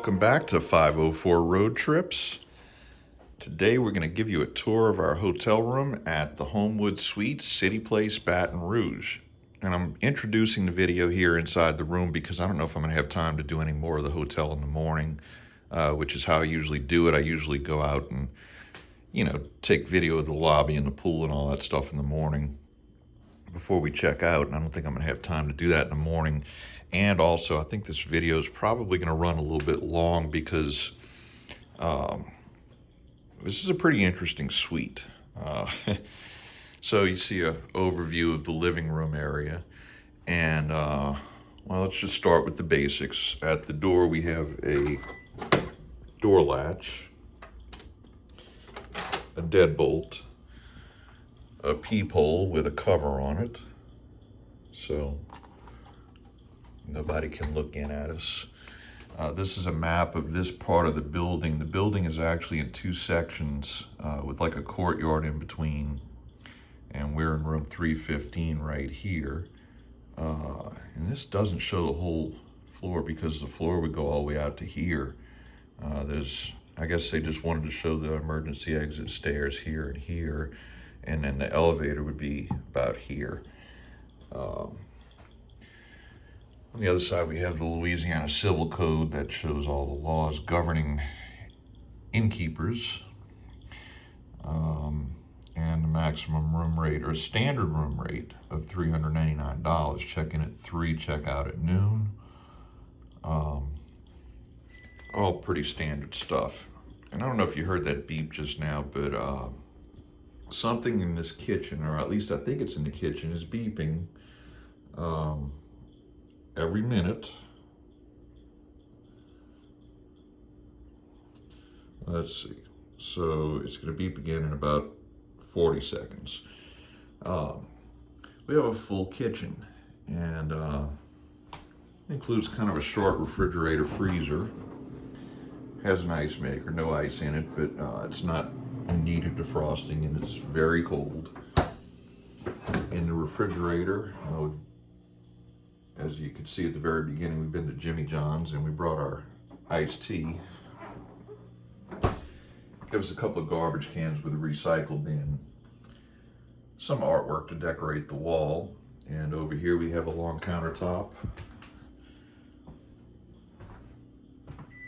Welcome back to 504 Road Trips. Today we're going to give you a tour of our hotel room at the Homewood Suites, City Place, Baton Rouge. And I'm introducing the video here inside the room because I don't know if I'm going to have time to do any more of the hotel in the morning, which is how I usually do it. I usually go out and, take video of the lobby and the pool and all that stuff in the morning before we check out. And I don't think I'm going to have time to do that in the morning. And also, I think this video is probably going to run a little bit long because this is a pretty interesting suite. So you see an overview of the living room area. And, well, let's just start with the basics. At the door, we have a door latch, a deadbolt, a peephole with a cover on it, so nobody can look in at us. This is a map of this part of the building. The building is actually in two sections with like a courtyard in between, and we're in room 315 right here. And this doesn't show the whole floor because the floor would go all the way out to here. I guess they just wanted to show the emergency exit stairs here and here, and then the elevator would be about here. On the other side, we have the Louisiana Civil Code that shows all the laws governing innkeepers, and the maximum room rate, or standard room rate, of $399. Check in at 3, check out at noon. All pretty standard stuff. And I don't know if you heard that beep just now, but something in this kitchen, or at least I think it's in the kitchen, is beeping every minute. Let's see. So it's going to beep again in about 40 seconds. We have a full kitchen, and it includes kind of a short refrigerator freezer. Has an ice maker, no ice in it, but it's not in need of defrosting, and it's very cold. In the refrigerator, as you can see at the very beginning, we've been to Jimmy John's and we brought our iced tea. Give us a couple of garbage cans with a recycle bin, some artwork to decorate the wall, and over here we have a long countertop,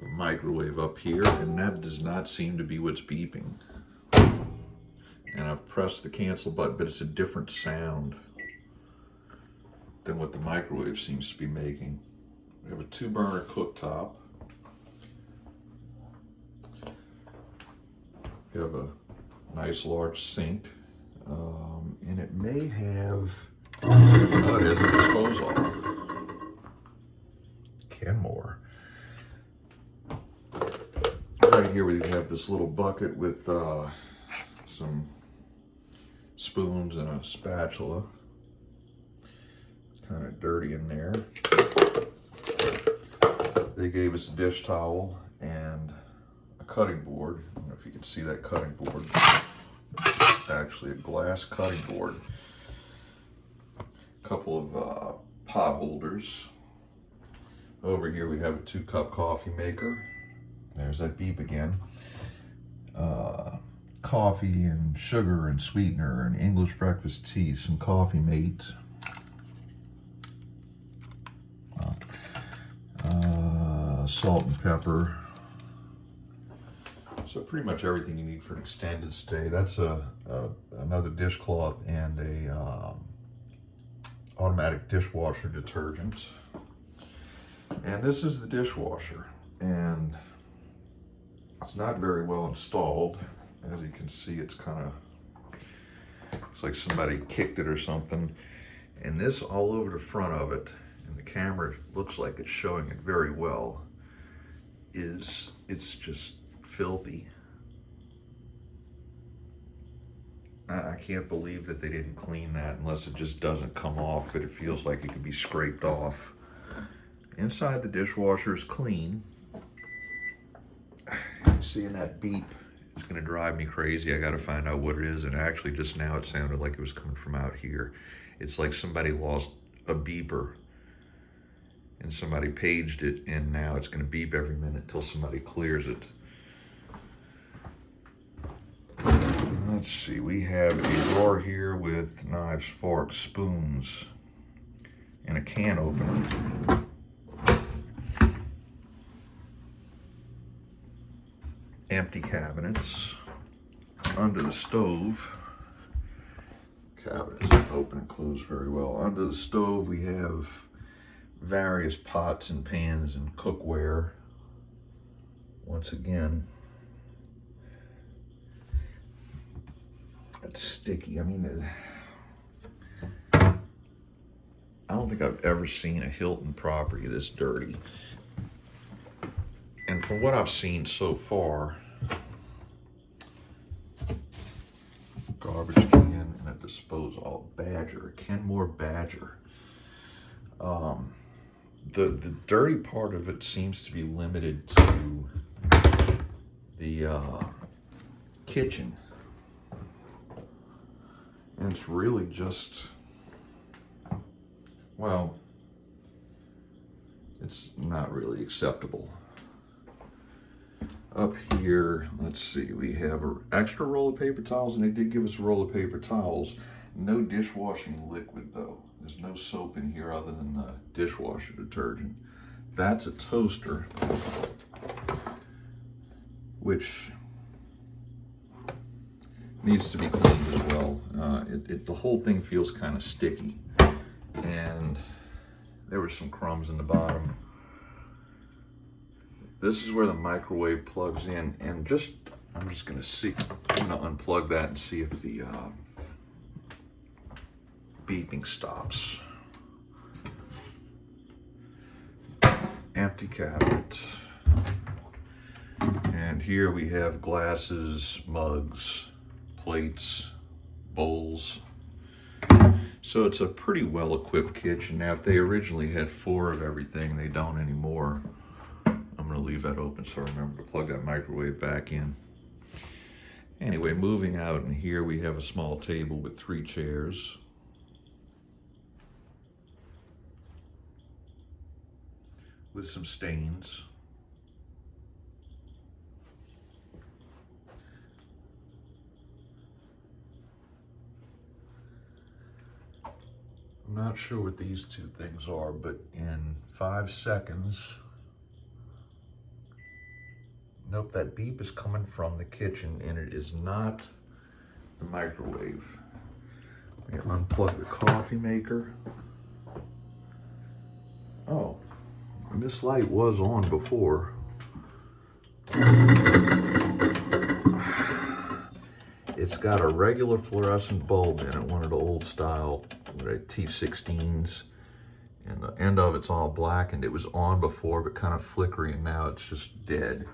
a microwave up here, and that does not seem to be what's beeping. And I've pressed the cancel button, but it's a different sound than what the microwave seems to be making. We have a 2-burner cooktop. We have a nice large sink, and it may have, oh, it has a disposal. Kenmore. Right here we have this little bucket with some spoons and a spatula. Kind of dirty in there. They gave us a dish towel and a cutting board. I don't know if you can see that cutting board. It's actually a glass cutting board. A couple of pot holders. Over here we have a 2-cup coffee maker. There's that beep again. Coffee and sugar and sweetener and English breakfast tea, some coffee mate. Salt and pepper. So pretty much everything you need for an extended stay. That's another dishcloth and a automatic dishwasher detergent. And this is the dishwasher, and it's not very well installed. As you can see, it's kind of, looks like somebody kicked it or something. And this all over the front of it, and the camera looks like it's showing it very well, it's just filthy. I can't believe that they didn't clean that, unless it just doesn't come off, but it feels like it could be scraped off. Inside the dishwasher is clean. Seeing that beep, it's going to drive me crazy. I got to find out what it is. And actually, just now it sounded like it was coming from out here. It's like somebody lost a beeper and somebody paged it, and now it's going to beep every minute till somebody clears it. Let's see, we have a drawer here with knives, forks, spoons, and a can opener. Empty cabinets. Under the stove, cabinets don't open and close very well. Under the stove we have various pots and pans and cookware. Once again, it's sticky. I mean, I don't think I've ever seen a Hilton property this dirty. And from what I've seen so far, garbage can and a disposal. Badger, Kenmore Badger. The dirty part of it seems to be limited to the kitchen. And it's really just, well, it's not really acceptable. Up here, let's see, we have an extra roll of paper towels, and they did give us a roll of paper towels. No dishwashing liquid, though. There's no soap in here other than dishwasher detergent. That's a toaster, which needs to be cleaned as well. The whole thing feels kind of sticky, and there were some crumbs in the bottom. This is where the microwave plugs in, and I'm just gonna see, I'm gonna unplug that and see if the beeping stops. Empty cabinet. And here we have glasses, mugs, plates, bowls. So it's a pretty well-equipped kitchen. Now, if they originally had 4 of everything, they don't anymore. I'm gonna leave that open so I remember to plug that microwave back in. Anyway, moving out, and here we have a small table with 3 chairs. With some stains. I'm not sure what these 2 things are, but in 5 seconds, nope, that beep is coming from the kitchen, and it is not the microwave. We unplug the coffee maker. Oh, and this light was on before. It's got a regular fluorescent bulb in it, one of the old style T16s, and the end of it's all black, and it was on before but kind of flickery, and now it's just dead.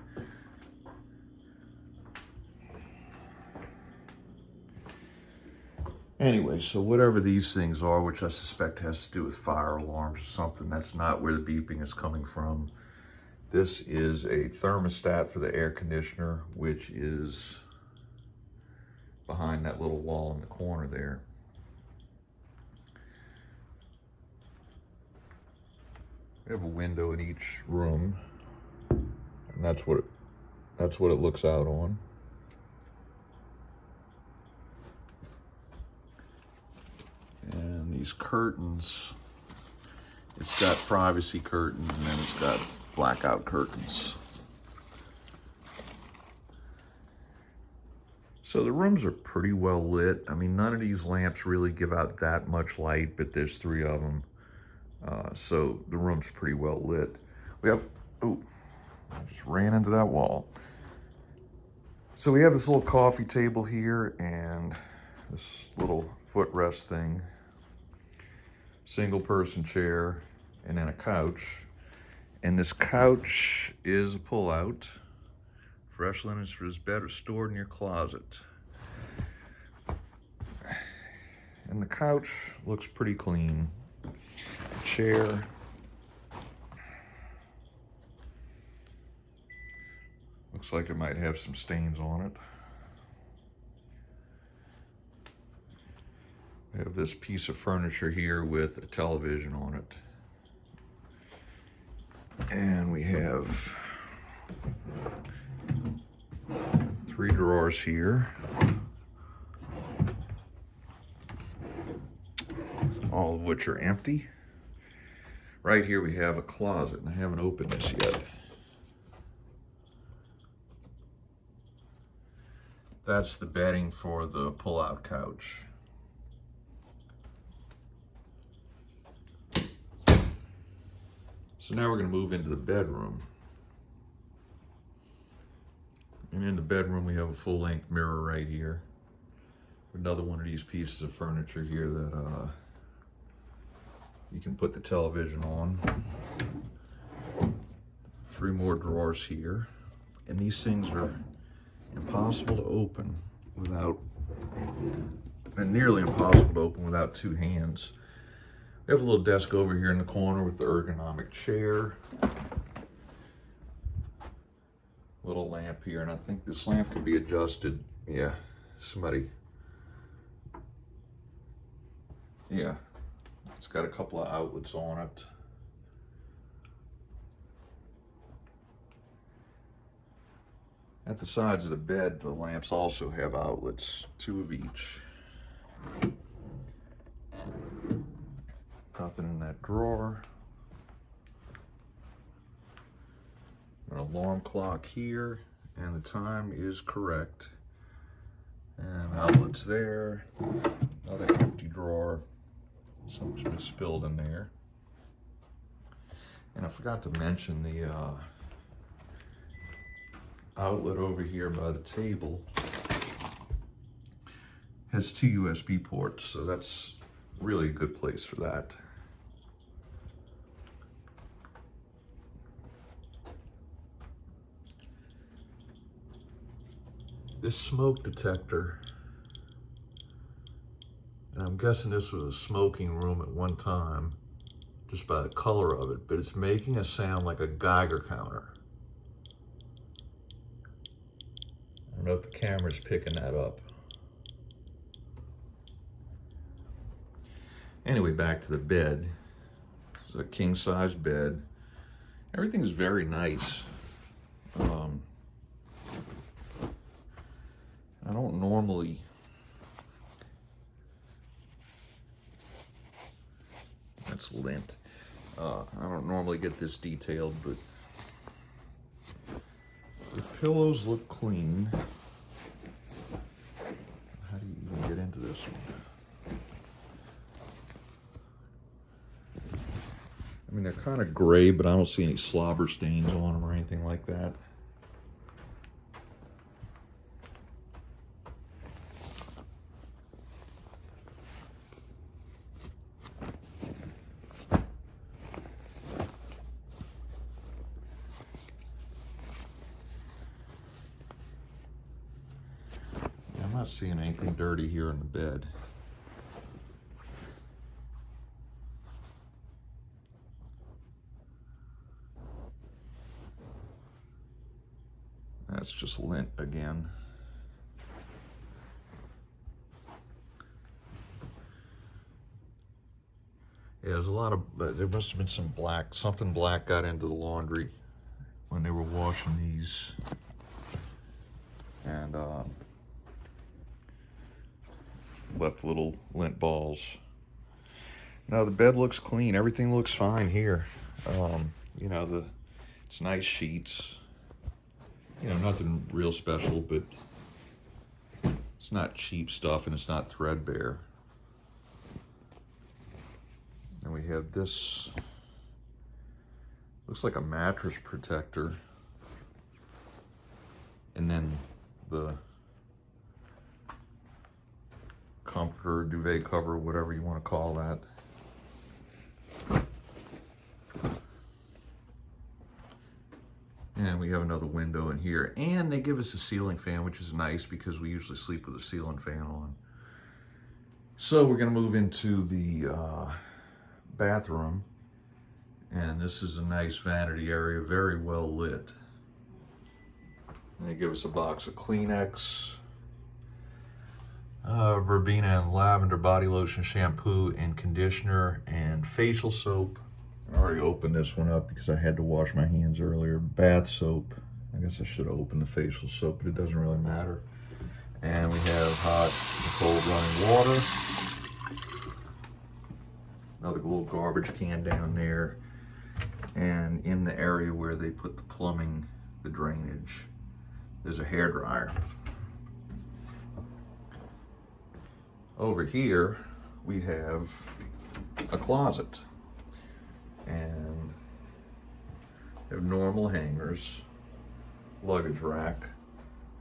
Anyway, so whatever these things are, which I suspect has to do with fire alarms or something, that's not where the beeping is coming from. This is a thermostat for the air conditioner, which is behind that little wall in the corner there. We have a window in each room, and that's what it looks out on. And these curtains, it's got privacy curtains, and then it's got blackout curtains. So the rooms are pretty well lit. I mean, none of these lamps really give out that much light, but there's 3 of them. So the room's pretty well lit. We have, oh, I just ran into that wall. So we have this little coffee table here and this little footrest thing, single person chair, and then a couch. And this couch is a pull-out. Fresh linens for this bed are stored in your closet. And the couch looks pretty clean. Chair. Looks like it might have some stains on it. We have this piece of furniture here with a television on it. And we have 3 drawers here, all of which are empty. Right here we have a closet, and I haven't opened this yet. That's the bedding for the pull-out couch. So now we're going to move into the bedroom. And in the bedroom we have a full-length mirror right here. Another one of these pieces of furniture here that you can put the television on. 3 more drawers here. And these things are impossible to open without, and nearly impossible to open without 2 hands. We have a little desk over here in the corner with the ergonomic chair. Little lamp here, and I think this lamp could be adjusted. Yeah, yeah, it's got a couple of outlets on it. At the sides of the bed, the lamps also have outlets, 2 of each. Nothing in that drawer. An alarm clock here, and the time is correct. And outlets there. Another empty drawer. Something's been spilled in there. And I forgot to mention the outlet over here by the table has 2 USB ports, so that's really a good place for that. This smoke detector, and I'm guessing this was a smoking room at one time just by the color of it, but it's making a sound like a Geiger counter. I don't know if the camera's picking that up. Anyway, back to the bed. It's a king-size bed. Everything's very nice. I don't normally that's lint. I don't normally get this detailed, but the pillows look clean. How do you even get into this one? I mean, they're kind of gray, but I don't see any slobber stains on them or anything like that. I'm not seeing anything dirty here in the bed. That's just lint again. Yeah, there's a lot of, there must have been something black got into the laundry when they were washing these. And left little lint balls. Now the bed looks clean. Everything looks fine here. You know, it's nice sheets. You know, nothing real special, but it's not cheap stuff and it's not threadbare. And we have this, looks like a mattress protector. And then the comforter, duvet cover, whatever you want to call that. And we have another window in here. And they give us a ceiling fan, which is nice because we usually sleep with a ceiling fan on. So we're going to move into the bathroom. And this is a nice vanity area, very well lit. And they give us a box of Kleenex, verbena and lavender body lotion, shampoo and conditioner, and facial soap. I already opened this one up because I had to wash my hands earlier. Bath soap. I guess I should have opened the facial soap, but it doesn't really matter. And we have hot and cold running water. Another little garbage can down there. And in the area where they put the plumbing, the drainage, there's a hairdryer. Over here, we have a closet. And have normal hangers, luggage rack,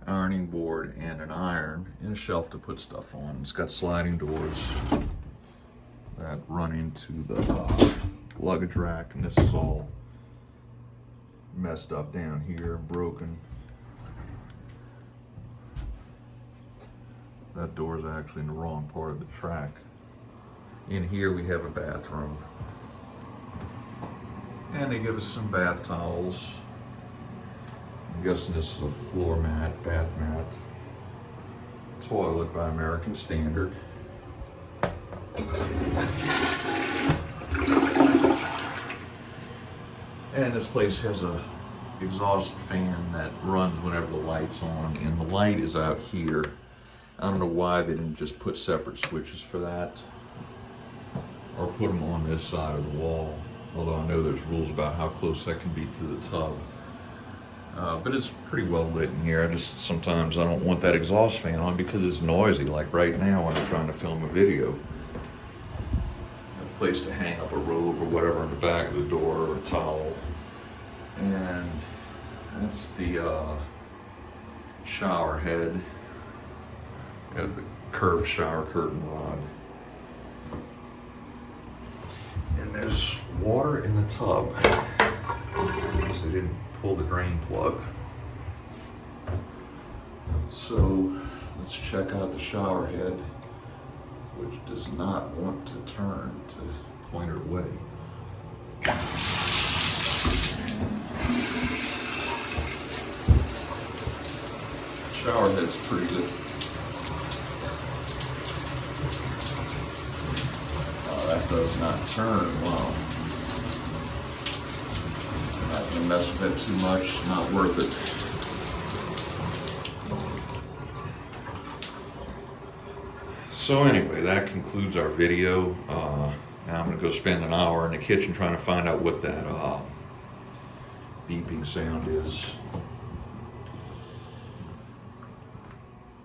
ironing board, and an iron, and a shelf to put stuff on. It's got sliding doors that run into the luggage rack, and this is all messed up down here, broken. That door is actually in the wrong part of the track. In here we have a bathroom. And they give us some bath towels. I'm guessing this is a floor mat, bath mat. Toilet by American standard. And this place has a exhaust fan that runs whenever the light's on, and the light is out here. I don't know why they didn't just put separate switches for that, or put them on this side of the wall. Although I know there's rules about how close that can be to the tub. But it's pretty well lit in here. Sometimes I don't want that exhaust fan on because it's noisy, like right now when I'm trying to film a video. A place to hang up a robe or whatever in the back of the door, or a towel. And that's the shower head. Got the curved shower curtain rod. And there's water in the tub. So they didn't pull the drain plug. So let's check out the shower head, which does not want to turn to point it away. Shower head's pretty good. That does not turn well. I'm not going to mess with it too much, not worth it. So anyway, that concludes our video. Now I'm going to go spend an hour in the kitchen trying to find out what that beeping sound is.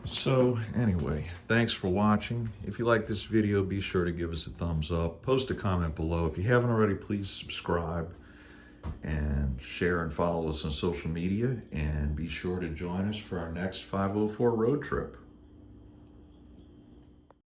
So anyway, thanks for watching. If you like this video, be sure to give us a thumbs up. Post a comment below. If you haven't already, please subscribe and share and follow us on social media. And be sure to join us for our next 504 road trip.